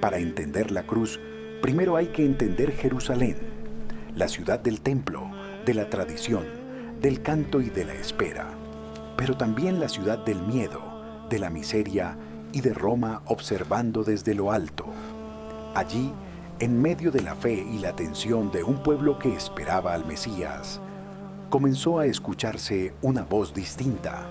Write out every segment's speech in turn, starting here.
Para entender la cruz, primero hay que entender Jerusalén, la ciudad del templo, de la tradición, del canto y de la espera, pero también la ciudad del miedo, de la miseria y de Roma observando desde lo alto. Allí, en medio de la fe y la tensión de un pueblo que esperaba al Mesías, comenzó a escucharse una voz distinta.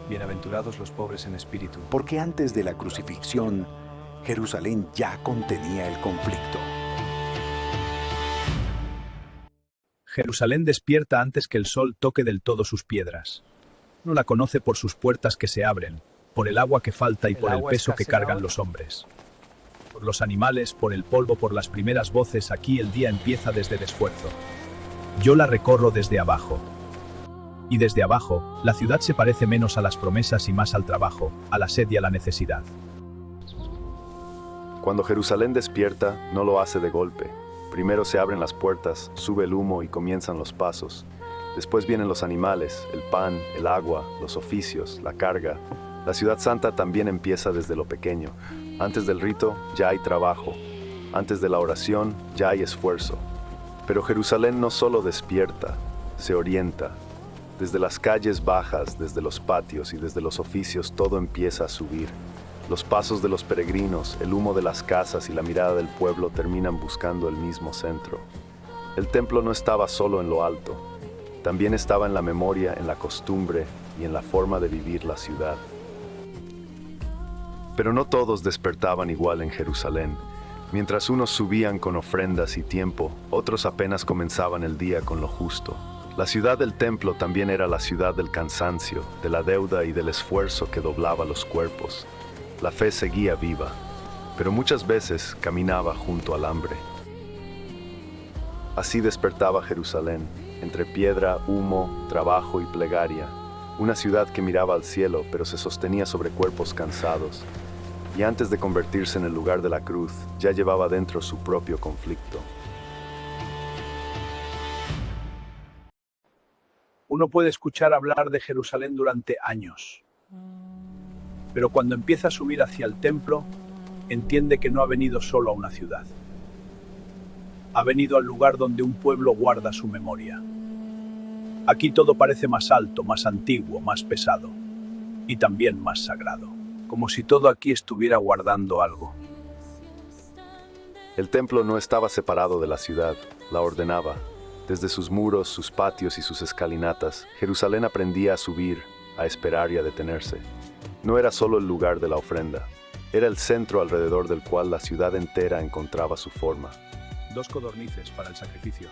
Bienaventurados los pobres en espíritu. Porque antes de la crucifixión, Jerusalén ya contenía el conflicto. Jerusalén despierta antes que el sol toque del todo sus piedras. No la conoce por sus puertas que se abren, por el agua que falta y por el peso que cargan los hombres. Por los animales, por el polvo, por las primeras voces, aquí el día empieza desde el esfuerzo. Yo la recorro desde abajo. Y desde abajo, la ciudad se parece menos a las promesas y más al trabajo, a la sed y a la necesidad. Cuando Jerusalén despierta, no lo hace de golpe. Primero se abren las puertas, sube el humo y comienzan los pasos. Después vienen los animales, el pan, el agua, los oficios, la carga. La ciudad santa también empieza desde lo pequeño. Antes del rito ya hay trabajo. Antes de la oración ya hay esfuerzo. Pero Jerusalén no solo despierta, se orienta. Desde las calles bajas, desde los patios y desde los oficios todo empieza a subir. Los pasos de los peregrinos, el humo de las casas y la mirada del pueblo terminan buscando el mismo centro. El templo no estaba solo en lo alto, también estaba en la memoria, en la costumbre y en la forma de vivir la ciudad. Pero no todos despertaban igual en Jerusalén. Mientras unos subían con ofrendas y tiempo, otros apenas comenzaban el día con lo justo. La ciudad del templo también era la ciudad del cansancio, de la deuda y del esfuerzo que doblaba los cuerpos. La fe seguía viva, pero muchas veces caminaba junto al hambre. Así despertaba Jerusalén, entre piedra, humo, trabajo y plegaria, una ciudad que miraba al cielo pero se sostenía sobre cuerpos cansados, y antes de convertirse en el lugar de la cruz, ya llevaba dentro su propio conflicto. Uno puede escuchar hablar de Jerusalén durante años. Pero cuando empieza a subir hacia el templo, entiende que no ha venido solo a una ciudad. Ha venido al lugar donde un pueblo guarda su memoria. Aquí todo parece más alto, más antiguo, más pesado. Y también más sagrado. Como si todo aquí estuviera guardando algo. El templo no estaba separado de la ciudad, la ordenaba. Desde sus muros, sus patios y sus escalinatas, Jerusalén aprendía a subir, a esperar y a detenerse. No era solo el lugar de la ofrenda, era el centro alrededor del cual la ciudad entera encontraba su forma. 2 codornices para el sacrificio.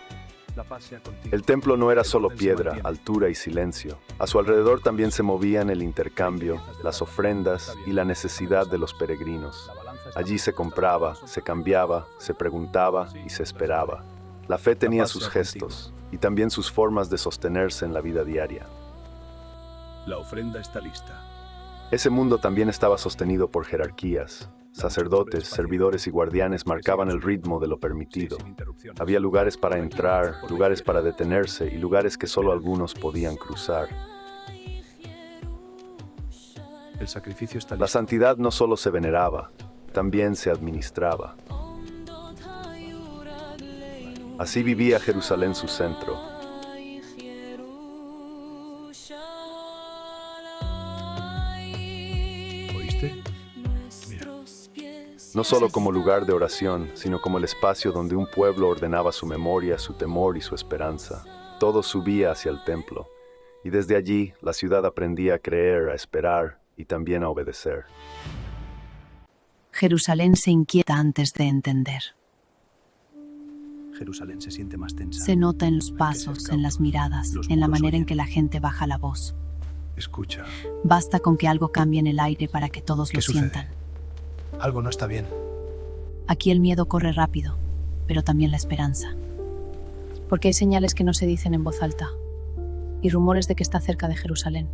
La paz sea contigo. El templo no era solo piedra, altura y silencio. A su alrededor también se movían el intercambio, las ofrendas y la necesidad de los peregrinos. Allí se compraba, se cambiaba, se preguntaba y se esperaba. La fe tenía sus gestos y también sus formas de sostenerse en la vida diaria. La ofrenda está lista. Ese mundo también estaba sostenido por jerarquías. Sacerdotes, servidores y guardianes marcaban el ritmo de lo permitido. Había lugares para entrar, lugares para detenerse y lugares que solo algunos podían cruzar. El sacrificio está listo. La santidad no solo se veneraba, también se administraba. Así vivía Jerusalén su centro. ¿Oíste? Mira. No solo como lugar de oración, sino como el espacio donde un pueblo ordenaba su memoria, su temor y su esperanza. Todo subía hacia el templo, y desde allí la ciudad aprendía a creer, a esperar y también a obedecer. Jerusalén se inquieta antes de entender. Jerusalén se siente más tensa. Se nota en los pasos, en las miradas, en la manera en que la gente baja la voz. Escucha. Basta con que algo cambie en el aire para que todos lo sientan. Algo no está bien. Aquí el miedo corre rápido, pero también la esperanza. Porque hay señales que no se dicen en voz alta y rumores de que está cerca de Jerusalén.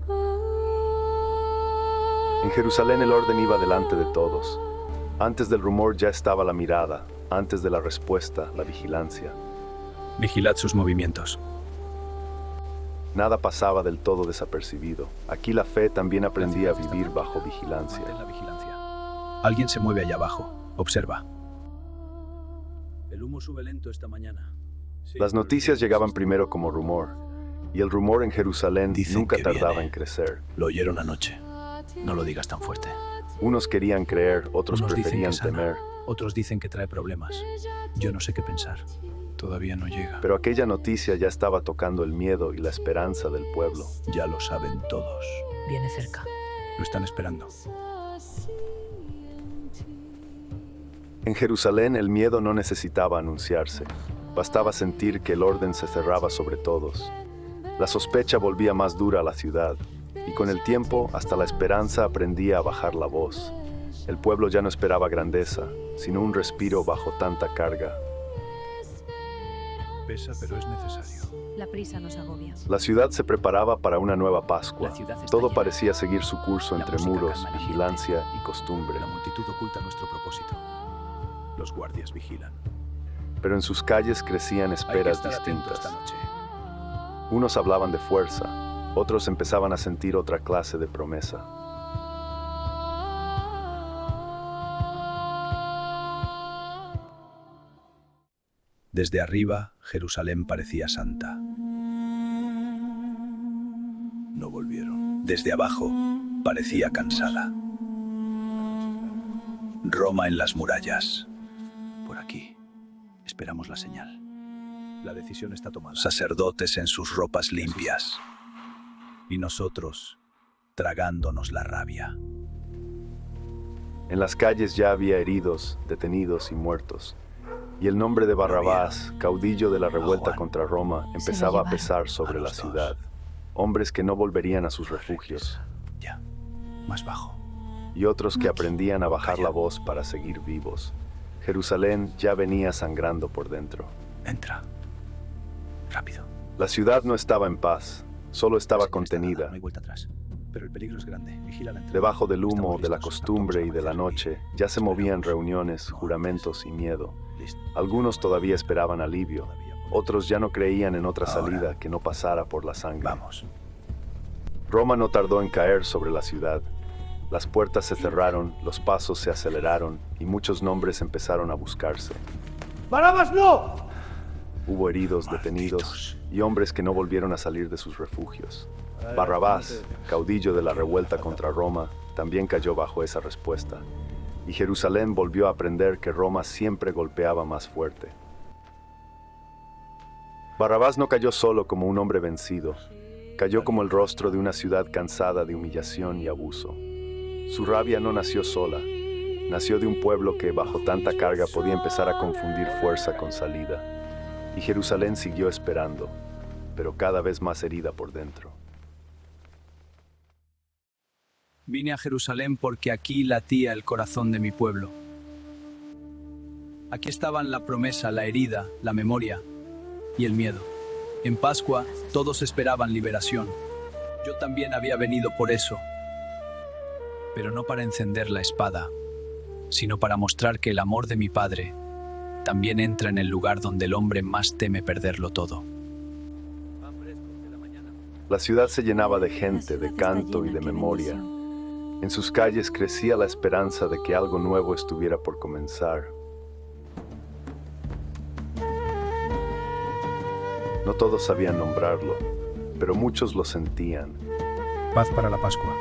En Jerusalén el orden iba delante de todos. Antes del rumor ya estaba la mirada, antes de la respuesta, la vigilancia. Vigilad sus movimientos. Nada pasaba del todo desapercibido. Aquí la fe también aprendía a vivir bajo vigilancia. Mantén la vigilancia. Alguien se mueve allá abajo. Observa. El humo sube lento esta mañana. Sí, Las pero el noticias viento llegaban se está primero como rumor, y el rumor en Jerusalén Dicen nunca que tardaba viene. en crecer. Lo oyeron anoche. No lo digas tan fuerte. Unos querían creer, otros Unos dicen preferían que sana, temer, otros dicen que trae problemas. Yo no sé qué pensar. Todavía no llega. pero aquella noticia ya estaba tocando el miedo y la esperanza del pueblo. Ya lo saben todos. Viene cerca. Lo están esperando. En Jerusalén el miedo no necesitaba anunciarse, bastaba sentir que el orden se cerraba sobre todos. La sospecha volvía más dura a la ciudad, y con el tiempo hasta la esperanza aprendía a bajar la voz. El pueblo ya no esperaba grandeza, sino un respiro bajo tanta carga. Pesa, pero es necesario. La prisa nos agobia. La ciudad se preparaba para una nueva Pascua. La ciudad está Todo llena. parecía seguir su curso La entre música muros, calma el ambiente. vigilancia y costumbre. La multitud oculta nuestro propósito. Los guardias vigilan. Pero en sus calles crecían Hay que esperas estar atento distintas. esta noche. Unos hablaban de fuerza, otros empezaban a sentir otra clase de promesa. Desde arriba, Jerusalén parecía santa. No volvieron. Desde abajo, parecía cansada. Roma en las murallas. Por aquí. Esperamos la señal. La decisión está tomada. Sacerdotes en sus ropas limpias. Y nosotros, tragándonos la rabia. En las calles ya había heridos, detenidos y muertos. Y el nombre de Barrabás, caudillo de la revuelta Juan. contra Roma, Se lo empezaba a llevaron. pesar sobre A la los dos. ciudad. Hombres que no volverían a sus refugios, Ya. Más bajo. y otros que aprendían a bajar la voz para seguir vivos. Jerusalén ya venía sangrando por dentro. Entra. Rápido. La ciudad no estaba en paz, solo estaba La señal está dada, contenida. No hay vuelta atrás. Pero el peligro es grande. Vigila la entrada. Debajo del humo, Estamos de la listos. costumbre y de la Actuamos noche, hacia el ya se pie. movían Esperamos. reuniones, No juramentos y miedo. Listo. Algunos todavía esperaban alivio, Todavía podemos. otros ya no creían en otra Ahora. salida que no pasara por la sangre. Vamos. Roma no tardó en caer sobre la ciudad. Las puertas se cerraron, los pasos se aceleraron y muchos nombres empezaron a buscarse. ¡Barabas no! Hubo heridos, Malditos. detenidos y hombres que no volvieron a salir de sus refugios. Barrabás, caudillo de la revuelta contra Roma, también cayó bajo esa respuesta. Y Jerusalén volvió a aprender que Roma siempre golpeaba más fuerte. Barrabás no cayó solo como un hombre vencido, cayó como el rostro de una ciudad cansada de humillación y abuso. Su rabia no nació sola, nació de un pueblo que bajo tanta carga podía empezar a confundir fuerza con salida. Y Jerusalén siguió esperando, pero cada vez más herida por dentro. Vine a Jerusalén porque aquí latía el corazón de mi pueblo. Aquí estaban la promesa, la herida, la memoria y el miedo. En Pascua todos esperaban liberación. Yo también había venido por eso. Pero no para encender la espada, sino para mostrar que el amor de mi Padre también entra en el lugar donde el hombre más teme perderlo todo. La ciudad se llenaba de gente, de canto y de memoria. En sus calles crecía la esperanza de que algo nuevo estuviera por comenzar. No todos sabían nombrarlo, pero muchos lo sentían. Paz para la Pascua.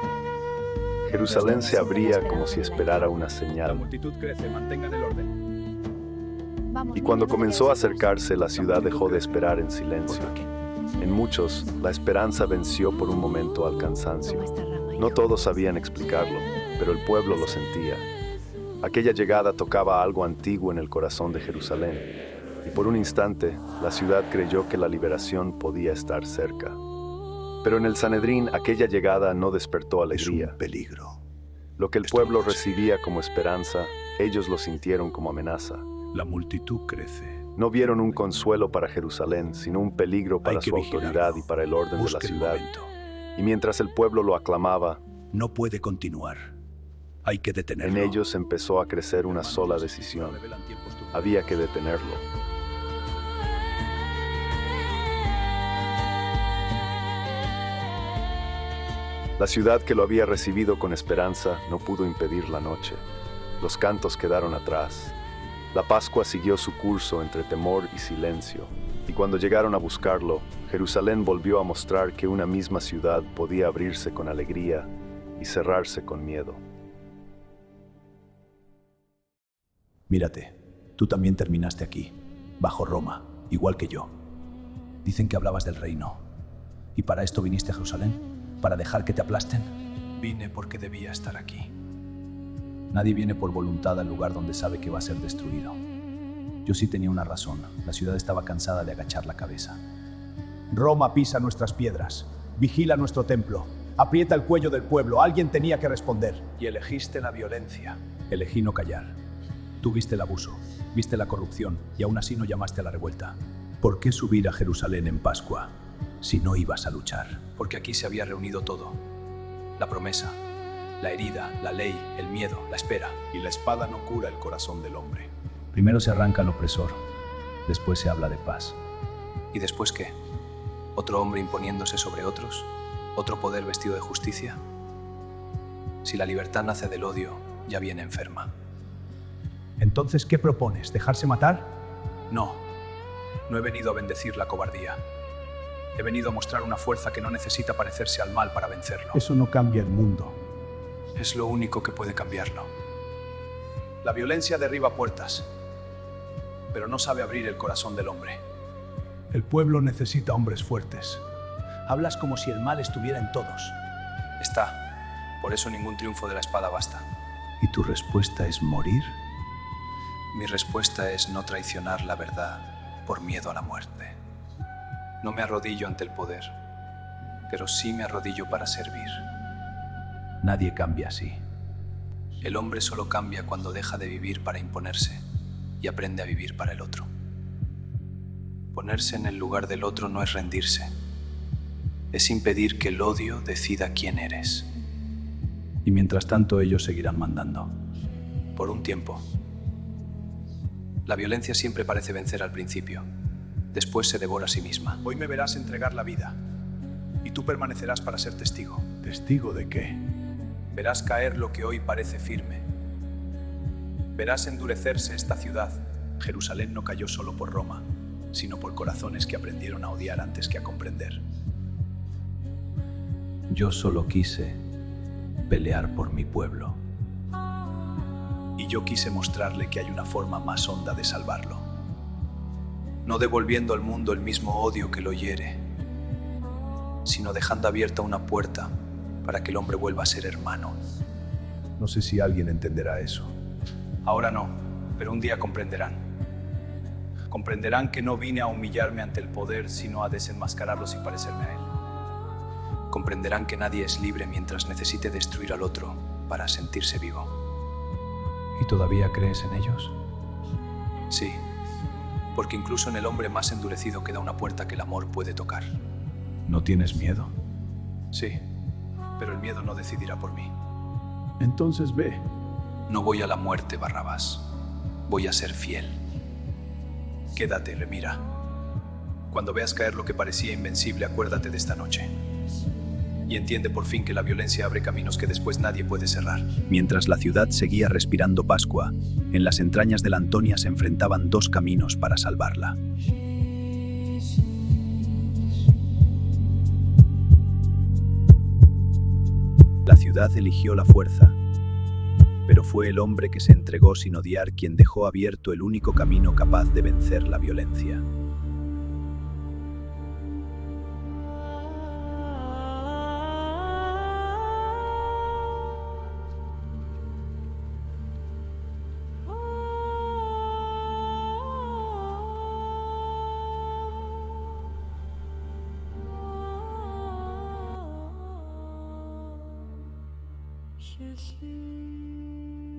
Jerusalén se abría como si esperara una La señal. multitud crece, mantengan el orden. Vamos, Y cuando mañana comenzó a regresamos. acercarse, la ciudad dejó de esperar en silencio. En muchos, la esperanza venció por un momento al cansancio. Toma esta rama y No yo. todos sabían explicarlo, pero el pueblo lo sentía. Aquella llegada tocaba algo antiguo en el corazón de Jerusalén, y por un instante la ciudad creyó que la liberación podía estar cerca. Pero en el Sanedrín aquella llegada no despertó alegría. peligro. Lo que el Esto pueblo no es recibía como esperanza, ellos lo sintieron como amenaza. La multitud crece. No vieron un consuelo para Jerusalén, sino un peligro para Hay que su vigilarlo. autoridad y para el orden de la Busque el ciudad. momento. Y mientras el pueblo lo aclamaba, No puede continuar. Hay que detenerlo. en ellos empezó a crecer una sola decisión. Había que detenerlo. La ciudad que lo había recibido con esperanza no pudo impedir la noche. los cantos quedaron atrás. La Pascua siguió su curso entre temor y silencio, y cuando llegaron a buscarlo, Jerusalén volvió a mostrar que una misma ciudad podía abrirse con alegría y cerrarse con miedo. Mírate, tú también terminaste aquí, bajo Roma, igual que yo. Dicen que hablabas del reino. ¿Y para esto viniste a Jerusalén? ¿Para dejar que te aplasten? Vine porque debía estar aquí. Nadie viene por voluntad al lugar donde sabe que va a ser destruido. Yo sí tenía una razón. La ciudad estaba cansada de agachar la cabeza. Roma pisa nuestras piedras, vigila nuestro templo, aprieta el cuello del pueblo. Alguien tenía que responder. Y elegiste la violencia. Elegí no callar. Tú viste el abuso, viste la corrupción y aún así no llamaste a la revuelta. ¿Por qué subir a Jerusalén en Pascua si no ibas a luchar? Porque aquí se había reunido todo. La promesa, la herida, la ley, el miedo, la espera. Y la espada no cura el corazón del hombre. Primero se arranca al opresor, después se habla de paz. ¿Y después qué? ¿Otro hombre imponiéndose sobre otros? ¿Otro poder vestido de justicia? Si la libertad nace del odio, ya viene enferma. Entonces, ¿qué propones? ¿Dejarse matar? No, no he venido a bendecir la cobardía. He venido a mostrar una fuerza que no necesita parecerse al mal para vencerlo. Eso no cambia el mundo. Es lo único que puede cambiarlo. La violencia derriba puertas, pero no sabe abrir el corazón del hombre. El pueblo necesita hombres fuertes. Hablas como si el mal estuviera en todos. Está. Por eso ningún triunfo de la espada basta. ¿Y tu respuesta es morir? Mi respuesta es no traicionar la verdad por miedo a la muerte. No me arrodillo ante el poder, pero sí me arrodillo para servir. Nadie cambia así. El hombre solo cambia cuando deja de vivir para imponerse y aprende a vivir para el otro. Ponerse en el lugar del otro no es rendirse. Es impedir que el odio decida quién eres. Y mientras tanto ellos seguirán mandando. Por un tiempo. La violencia siempre parece vencer al principio. Después se devora a sí misma. Hoy me verás entregar la vida, y tú permanecerás para ser testigo. ¿Testigo de qué? Verás caer lo que hoy parece firme. Verás endurecerse esta ciudad. Jerusalén no cayó solo por Roma, sino por corazones que aprendieron a odiar antes que a comprender. Yo solo quise pelear por mi pueblo. Y yo quise mostrarle que hay una forma más honda de salvarlo. No devolviendo al mundo el mismo odio que lo hiere, sino dejando abierta una puerta para que el hombre vuelva a ser hermano. No sé si alguien entenderá eso. Ahora no, pero un día comprenderán. Comprenderán que no vine a humillarme ante el poder, sino a desenmascararlos y parecerme a él. Comprenderán que nadie es libre mientras necesite destruir al otro para sentirse vivo. ¿Y todavía crees en ellos? Sí, porque incluso en el hombre más endurecido queda una puerta que el amor puede tocar. ¿No tienes miedo? Sí, pero el miedo no decidirá por mí. Entonces ve. No voy a la muerte, Barrabás. Voy a ser fiel. Quédate, Remira. Cuando veas caer lo que parecía invencible, acuérdate de esta noche. Y entiende por fin que la violencia abre caminos que después nadie puede cerrar. Mientras la ciudad seguía respirando Pascua, en las entrañas de la Antonia se enfrentaban dos caminos para salvarla. La ciudad eligió la fuerza, pero fue el hombre que se entregó sin odiar quien dejó abierto el único camino capaz de vencer la violencia. Je suis